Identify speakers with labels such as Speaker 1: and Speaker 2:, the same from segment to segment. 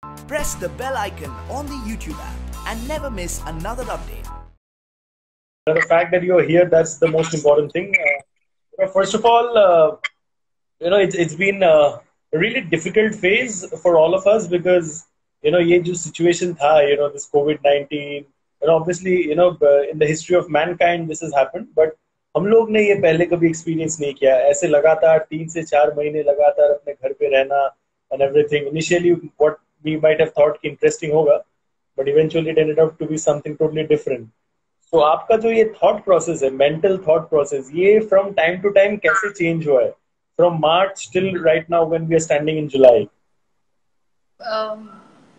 Speaker 1: Press the bell icon on the YouTube app and never miss another update.
Speaker 2: The fact that you're here, that's the most important thing. First of all, it's been a really difficult phase for all of us because, ये जो situation था, this COVID-19, obviously, in the history of mankind, this has happened, but हम लोग ने ये पहले कभी experience नहीं किया. ऐसे लगातार 3 से 4 महीने लगातार अपने घर पे रहना and everything. Initially, what we might have thought कि interesting होगा, but eventually it ended up to be something totally different. So आपका जो ये थॉट प्रोसेस है, मेंटल थॉट प्रोसेस, ये फ्रॉम टाइम टू टाइम कैसे चेंज हुआ है, from March till right now when we are standing in July?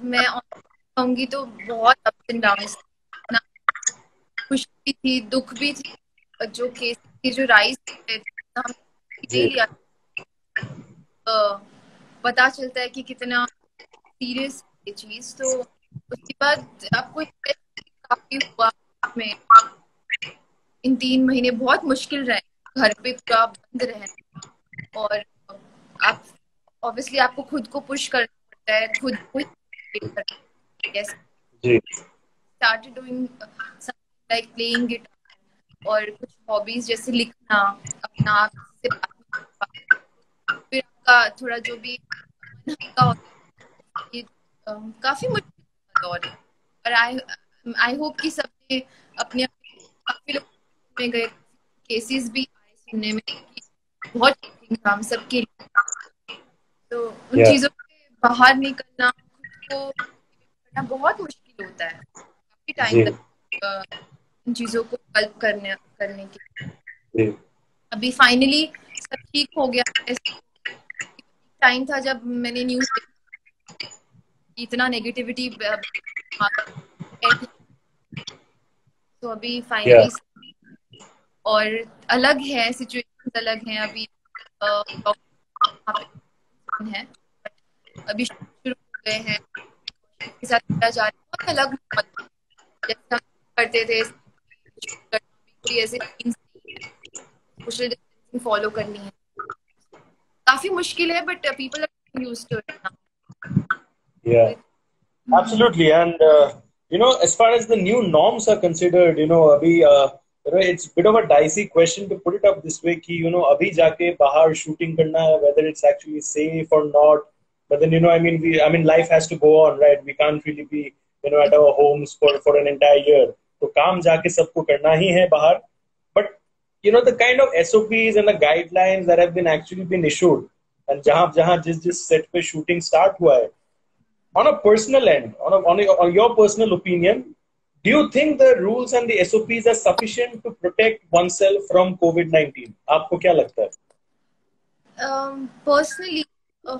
Speaker 3: मैं कहूँगी तो बहुत अप्स एंड डाउन, खुशी थी, दुख भी थी, जो केस की जो राइज हम ले लिया, पता चलता है कि कितना सीरियस ये चीज. तो उसके बाद आपको काफी हुआ में इन 3 महीने बहुत मुश्किल रहे, घर पे पूरा बंद रहना, और आप ऑब्वियसली आपको खुद को पुश करना पड़ता है, खुद को started doing something like playing guitar और कुछ हॉबीज जैसे लिखना, अपना आप से फिर आपका थोड़ा जो भी मन हल्का होता है. काफी मुश्किल दौर है, और आई होप कि सबने अपने काफी लोग में गए केसेस भी आए सुनने में कि बहुत था हम सबके लिए. तो उन चीजों से बाहर निकलना, खुद को करना बहुत मुश्किल होता है, काफी टाइम लगता है इन चीजों को हेल्प करने के. अभी फाइनली सब ठीक हो गया. टाइम था जब मैंने न्यूज इतना नेगेटिविटी, तो अभी फाइनली और अलग है, सिचुएशन अलग है अभी. है अभी शुरू हो गए हैं, के साथ किया जा रहा है बहुत अलग, जैसे हम करते थे कोई ऐसे सोशल डिस्टेंसिंग फॉलो करनी है, काफी मुश्किल है, but people are used to it now.
Speaker 2: Yeah, absolutely. And as far as the new norms are considered, अभी it's a bit of a dicey question to put it up this way कि अभी जाके बाहर shooting करना, whether it's actually safe or not. But then I mean life has to go on, right? We can't really be at our homes for an entire year. तो काम जाके सबको करना ही है बाहर. But the kind of SOPs and the guidelines that have been actually been issued, and जहाँ जिस set पे shooting start हुआ है, on a personal end, on your personal opinion, do you think the rules and the SOPs are sufficient to protect oneself from COVID-19? आपको क्या लगता है?
Speaker 3: Personally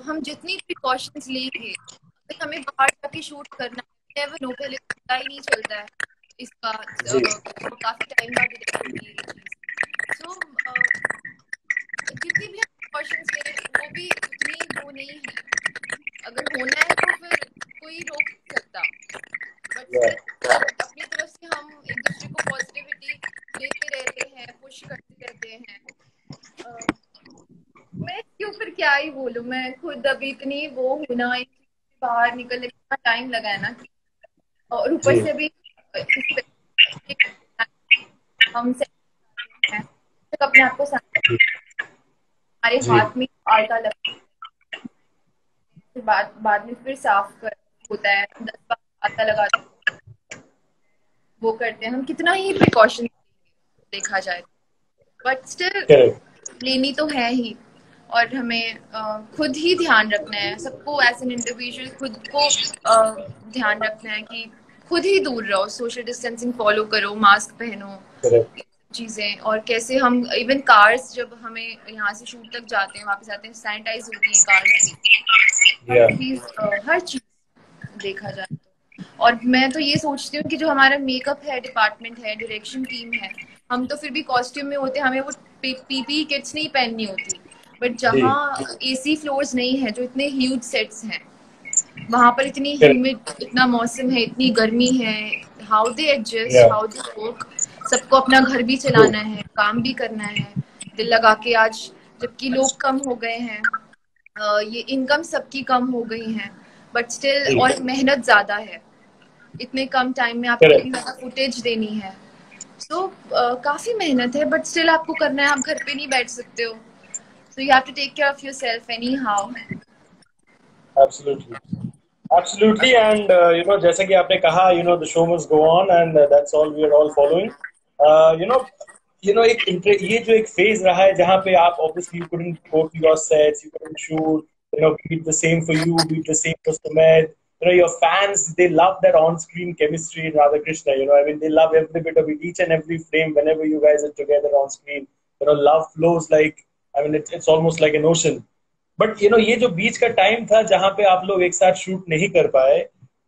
Speaker 3: हम जितनी प्रिकॉशंस लेंगे, अगर हमें बाहर जाके शूट करना है, नेवर नो, पहले पता ही नहीं चलता है इसका, काफी टाइम बाद डिटेक्ट हुई ये चीज. सो जितनी भी हम प्रिकॉशंस ले, वो भी उतनी वो नहीं है. अगर होना है तो फिर कोई रोक नहीं सकता, बट अपनी तरफ से हम एक दूसरे को पॉजिटिविटी देते रहते हैं, पुश करते रहते हैं. मैं इसके ऊपर क्या ही बोलूं, मैं खुद अभी इतनी वो हूं ना, बाहर निकलने में टाइम लगा है ना, और ऊपर से भी हम अपने आप को हमारे हाथ में आटा लगता है, बाद में फिर साफ कर होता है, 10 बार आटा लगा वो करते हैं. हम कितना ही प्रिकॉशन देखा जाए, बट स्टिल लेनी तो है ही, और हमें खुद ही ध्यान रखना है, सबको एज एन इंडिविजुअल खुद को ध्यान रखना है कि खुद ही दूर रहो, सोशल डिस्टेंसिंग फॉलो करो, मास्क पहनो, चीजें. और कैसे हम इवन कार्स, जब हमें यहाँ से शूट तक जाते हैं, वापस आते हैं, सैनिटाइज होती है कार्स, हर चीज देखा जाए तो. और मैं तो ये सोचती हूँ कि जो हमारा मेकअप है डिपार्टमेंट है, डायरेक्शन टीम है, हम तो फिर भी कॉस्ट्यूम में होते हैं, हमें वो पीपी किट्स नहीं पहननी होती, बट जहाँ एसी फ्लोर्स नहीं है, जो इतने ह्यूज सेट्स हैं, वहां पर इतनी ह्यूमिड, इतना मौसम है, इतनी गर्मी है, how they adjust, how they work. सबको अपना घर भी चलाना है, काम भी करना है, दिल लगा के. आज जबकि लोग कम हो गए हैं, ये इनकम सबकी कम हो गई है, बट स्टिल
Speaker 2: जी
Speaker 3: और मेहनत ज्यादा है, इतने कम टाइम में आपको इतनी
Speaker 2: करेक्ट
Speaker 3: ज्यादा फुटेज देनी है। सो काफी मेहनत है, बट स्टिल आपको करना है, आप घर पे नहीं बैठ सकते हो, so you have to take care of yourself anyhow.
Speaker 2: Absolutely absolutely and जैसा कि आपने कहा the show must go on and that's all we are all following you know ये जो एक फेज रहा है जहां पे आप obviously you couldn't go to your sets, you couldn't shoot, be it the same for you, be it the same for Sumit. Your fans, they love that on-screen chemistry in Radhakrishna. I mean, they love every bit of it, each and every frame. Whenever you guys are together on screen, love flows like, I mean, it's almost like an ocean. But ये जो बीच का time था जहां पे आप लोग एक साथ शूट नहीं कर पाए,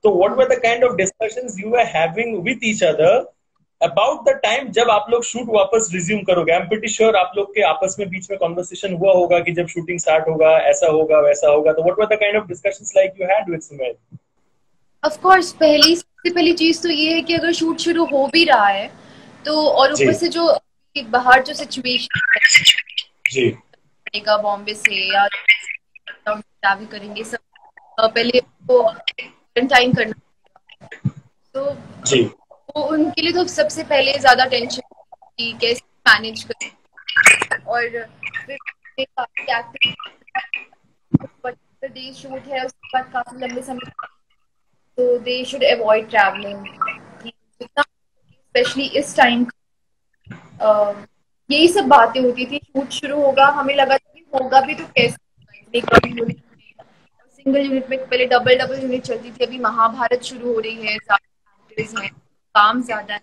Speaker 2: तो what were the kind of discussions you were having with each other about the time जब आप लोग शूट वापस रिज्यूम करोगे? आई एम प्रीटी श्योर आप लोग के आपस में बीच में कॉन्वर्सेशन हुआ होगा कि जब शूटिंग स्टार्ट होगा ऐसा होगा वैसा होगा, तो what were the kind of discussions like you had with Sumedh?
Speaker 3: Of course सबसे पहली चीज तो ये है कि अगर शूट शुरू हो भी रहा है तो, और ऊपर
Speaker 2: जी
Speaker 3: से जो बाहर जो सिचुएशन
Speaker 2: जी
Speaker 3: है बॉम्बे से या ट्रैवल करेंगे सब, पहले वो क्वारंटाइन करना, तो
Speaker 2: जी
Speaker 3: वो उनके लिए तो सबसे पहले ज्यादा टेंशन कि कैसे मैनेज करें। और फिर काफी डे शूट है, उसके बाद काफी लंबे समय, तो दे शुड अवॉइड ट्रैवलिंग जितना, स्पेशली इस टाइम। यही सब बातें होती थी। शूट शुरू होगा, हमें लगा था कि होगा भी तो कैसे होगा इतने कम यूनिट में, सिंगल यूनिट में पहले डबल डबल यूनिट चलती थी, अभी महाभारत शुरू हो रही है, ज्यादा एक्टर्स हैं, काम ज्यादा है,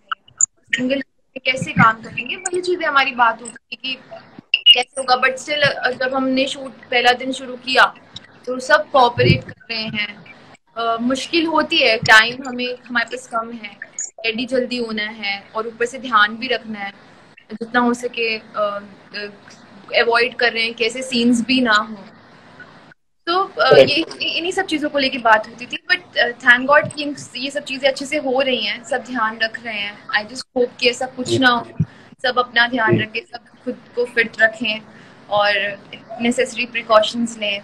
Speaker 3: सिंगल यूनिट में कैसे काम करेंगे, वही चीजें हमारी बात होती थी कि कैसे होगा। बट स्टिल जब हमने शूट पहला दिन शुरू किया तो सब कोऑपरेट कर रहे हैं। मुश्किल होती है, टाइम हमारे पास कम है, रेडी जल्दी होना है और ऊपर से ध्यान भी रखना है, जितना हो सके अवॉइड कर रहे हैं कि ऐसे सीन्स भी ना हो। तो ये इन्हीं सब चीज़ों को लेके बात होती थी। बट थैंक गॉड कि ये सब चीज़ें अच्छे से हो रही हैं, सब ध्यान रख रहे हैं। आई जस्ट होप कि ऐसा कुछ ना हो, सब अपना ध्यान रखें, सब खुद को फिट रखें और नेसेसरी प्रिकॉशंस लें।